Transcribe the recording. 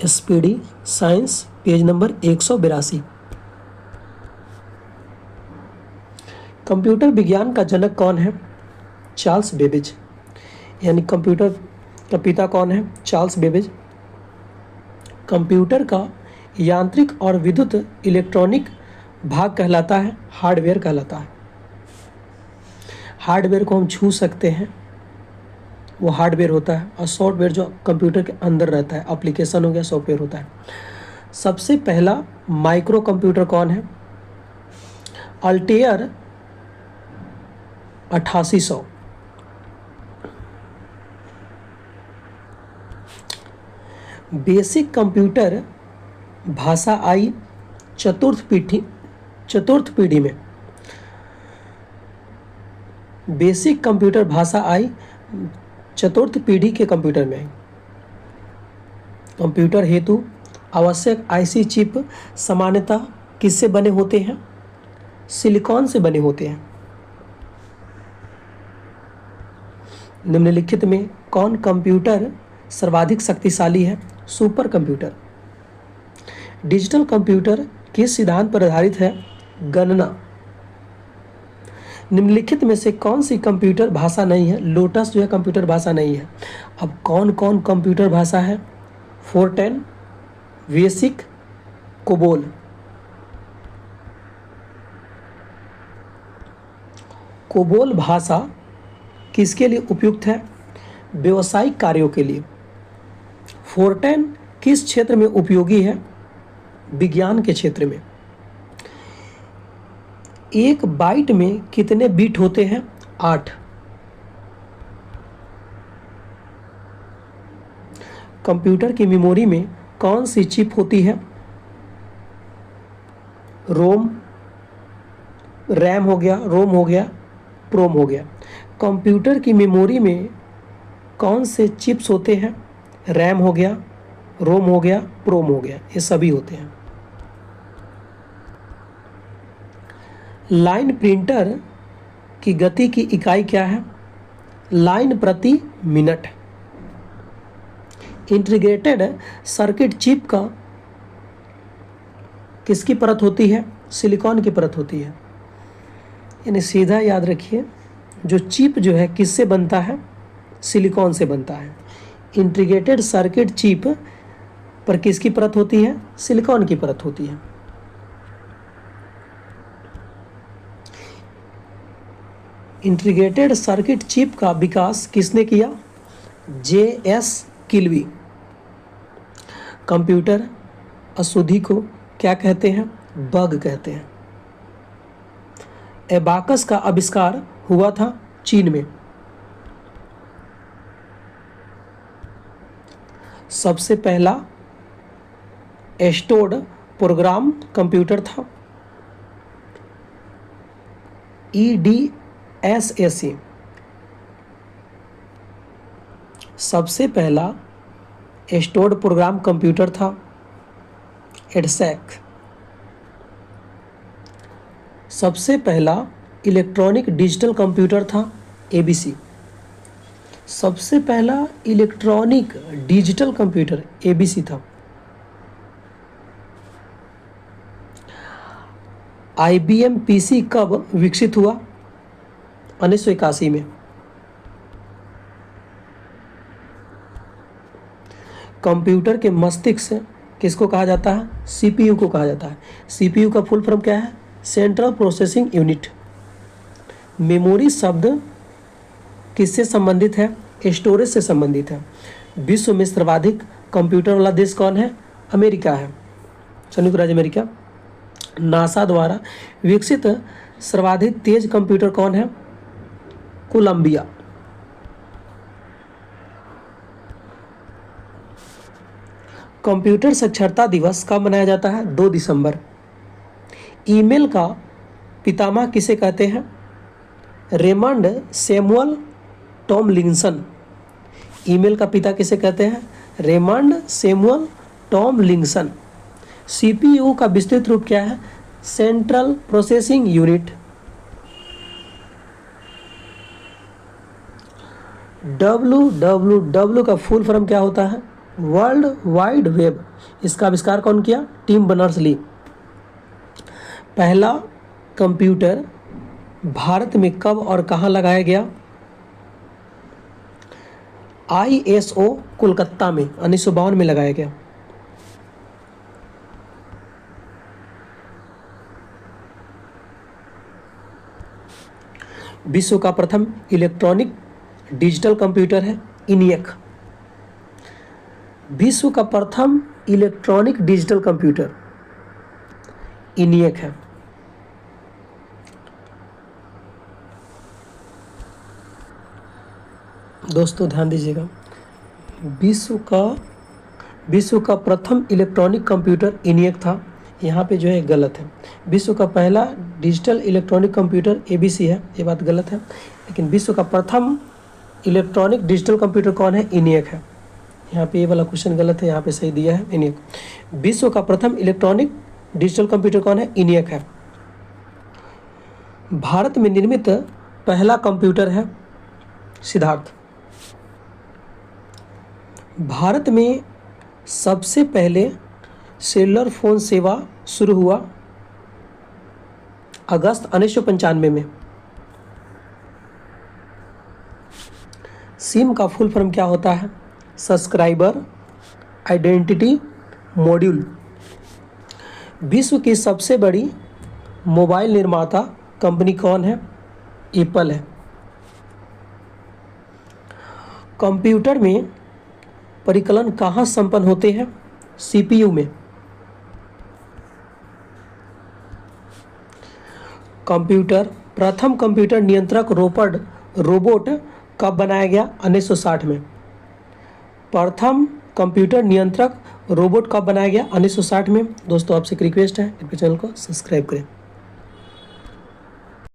SPD science, page number 182। Computer विज्ञान का जनक कौन है? Charles Babbage. यानी कंप्यूटर का पिता कौन है? Charles Babbage. कंप्यूटर का यांत्रिक और विद्युत इलेक्ट्रॉनिक भाग कहलाता है हार्डवेयर कहलाता है। हार्डवेयर को हम छू सकते हैं, वो हार्डवेयर होता है, और सॉफ्टवेयर जो कंप्यूटर के अंदर रहता है, एप्लीकेशन हो गया, सॉफ्टवेयर होता है। सबसे पहला माइक्रो कंप्यूटर कौन है? अल्टेयर 8800। बेसिक कंप्यूटर भाषा आई चतुर्थ पीढ़ी में। बेसिक कंप्यूटर भाषा आई चतुर्थ पीढ़ी के कंप्यूटर में आई। कंप्यूटर हेतु आवश्यक आईसी चिप सामान्यतः किससे बने होते हैं? सिलिकॉन से बने होते हैं। निम्नलिखित में कौन कंप्यूटर सर्वाधिक शक्तिशाली है? Super computer. डिजिटल कंप्यूटर किस सिद्धांत पर आधारित है? गणना। निम्नलिखित में से कौन सी कंप्यूटर भाषा नहीं है? लोटस जो है कंप्यूटर भाषा नहीं है। अब कौन कौन कंप्यूटर भाषा है? फोर्टेन, बेसिक, कोबोल। कोबोल भाषा किसके लिए उपयुक्त है? व्यावसायिक कार्यों के लिए। फोर्टेन किस क्षेत्र में उपयोगी है? विज्ञान के क्षेत्र में। एक बाइट में कितने बिट होते हैं? 8। कंप्यूटर की मेमोरी में कौन सी चिप होती है? रोम, रैम हो गया, रोम हो गया, प्रोम हो गया। कंप्यूटर की मेमोरी में कौन से चिप्स होते हैं? रैम हो गया, रोम हो गया, प्रोम हो गया, ये सभी होते हैं। लाइन प्रिंटर की गति की इकाई क्या है? लाइन प्रति मिनट। इंटीग्रेटेड सर्किट चिप का किसकी परत होती है? सिलिकॉन की परत होती है। यानी सीधा याद रखिए, जो चिप जो है किससे बनता है? सिलिकॉन से बनता है। इंटीग्रेटेड सर्किट चिप पर किसकी परत होती है? सिलिकॉन की परत होती है। इंटीग्रेटेड सर्किट चिप का विकास किसने किया? J.S. किल्वी। कंप्यूटर अशुद्धि को क्या कहते हैं? बग कहते हैं। एबाकस का आविष्कार हुआ था चीन में। सबसे पहला एस्टोड प्रोग्राम कंप्यूटर था EDSAC। सबसे पहला एस्टोड प्रोग्राम कंप्यूटर था EDSAC। सबसे पहला इलेक्ट्रॉनिक डिजिटल कंप्यूटर था ABC। सबसे पहला इलेक्ट्रॉनिक डिजिटल कंप्यूटर ABC था। IBM PC कब विकसित हुआ? 1981 में। कंप्यूटर के मस्तिष्क किसको कहा जाता है? CPU को कहा जाता है। CPU का फुल फॉर्म क्या है? Central processing unit. मेमोरी शब्द किससे संबंधित है? स्टोरेज से संबंधित है। विश्व में सर्वाधिक कंप्यूटर वाला देश कौन है? अमेरिका है, संयुक्त राज्य अमेरिका। नासा द्वारा विकसित सर्वाधिक तेज कंप्यूटर कौन है? कोलंबिया। कंप्यूटर साक्षरता दिवस कब मनाया जाता है? 2 दिसंबर। ईमेल का पितामह किसे कहते हैं? Raymond Samuel Tomlinson. ईमेल का पिता किसे कहते हैं? Raymond Samuel Tomlinson. CPU का विस्तृत रूप क्या है? Central processing unit. www का फुल फॉर्म क्या होता है? वर्ल्ड वाइड वेब, इसका आविष्कार कौन किया? Tim Berners Lee. पहला कंप्यूटर भारत में कब और कहाँ लगाया गया? ISO कोलकाता में 1952 में लगाया गया। विश्व का प्रथम इलेक्ट्रॉनिक डिजिटल कंप्यूटर है ENIAC। विश्व का प्रथम इलेक्ट्रॉनिक डिजिटल कंप्यूटर ENIAC है। दोस्तों ध्यान दीजिएगा, विश्व का प्रथम इलेक्ट्रॉनिक कंप्यूटर ENIAC था। यहाँ पे जो है गलत है। विश्व का पहला डिजिटल इलेक्ट्रॉनिक कंप्यूटर ABC है, ये बात गलत है। लेकिन विश्व का प्रथम इलेक्ट्रॉनिक डिजिटल कंप्यूटर कौन है? ENIAC है। यहाँ पे ये वाला क्वेश्चन गलत है, यहाँ पे सही दिया है ENIAC। विश्व का प्रथम इलेक्ट्रॉनिक डिजिटल कंप्यूटर कौन है? ENIAC है। भारत में निर्मित पहला कंप्यूटर है सिद्धार्थ। भारत में सबसे पहले सेलुलर फ़ोन सेवा शुरू हुआ अगस्त 1995 में। सिम का फुल फॉर्म क्या होता है? Subscriber identity module. विश्व की सबसे बड़ी मोबाइल निर्माता कंपनी कौन है? एप्पल है। कंप्यूटर में परिकलन कहाँ संपन्न होते हैं? CPU में। प्रथम कंप्यूटर नियंत्रक रोबोट कब बनाया गया? 1960 में। प्रथम कंप्यूटर नियंत्रक रोबोट कब बनाया गया? 1960 में। दोस्तों आपसे एक रिक्वेस्ट है, कृपया चैनल को सब्सक्राइब करें।